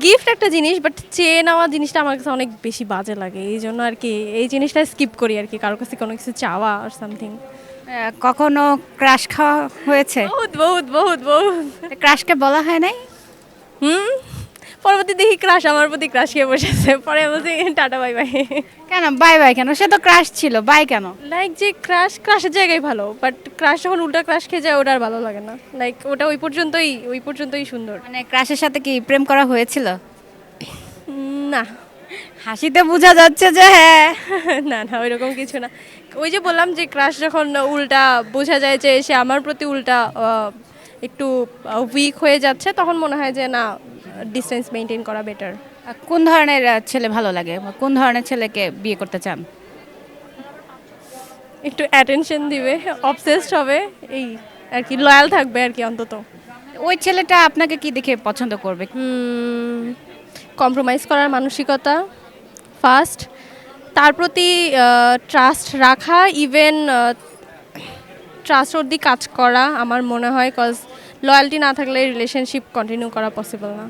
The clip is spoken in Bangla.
গিফট একটা জিনিস, বাট চেয়ে নেওয়া জিনিসটা আমার কাছে অনেক বেশি বাজে লাগে, এই জন্য আর কি এই জিনিসটা স্কিপ করি আর কি, কারোর কাছে কোনো কিছু চাওয়া আর সামথিং। কখনো ক্রাশ খাওয়া হয়েছে? বহুত বহুত বহুত বহুত। ক্রাশকে বলা হয় নাই? হুম, পরবর্তী দেখি ক্রাশ আমার প্রতি ক্রাশ খেয়ে বসেছে, পরে বলছি টাটা বাই বাই। কেন বাই বাই কেন? সে তো ক্রাশ ছিল, বাই কেন? লাইক যে ক্রাশ ক্রাশের জায়গায় ভালো, বাট ক্রাশ যখন উল্টা ক্রাশ খেয়ে যায় ওটা আর ভালো লাগে না, লাইক ওটা ওই পর্যন্তই সুন্দর। মানে ক্রাশের সাথে কি প্রেম করা হয়েছিল? না। হাসিতে বোঝা যাচ্ছে যে হ্যাঁ। না না ওইরকম কিছু না। ওই যে বললাম যে ক্রাশ যখন উল্টা বোঝা যায় যে সে আমার প্রতি উল্টা একটু উইক হয়ে যাচ্ছে, তখন মনে হয় যে না, ডিস্টেন্স মেনটেন করা বেটার। কোন ধরনের ছেলে ভালো লাগে বা কোন ধরনের ছেলেকে বিয়ে করতে চান? একটু অ্যাটেনশন দিবে, অবসেসড হবে, এই আর কি, লয়াল থাকবে আর কি অন্তত। ওই ছেলেটা আপনাকে কি দেখে পছন্দ করবে? কম্প্রোমাইজ করার মানসিকতা ফার্স্ট, তার প্রতি ট্রাস্ট রাখা, ইভেন ট্রাস্ট অব্দি কাজ করা আমার মনে হয়, কজ লয়্যালটি না থাকলে রিলেশনশিপ কন্টিনিউ করা পসিবল না।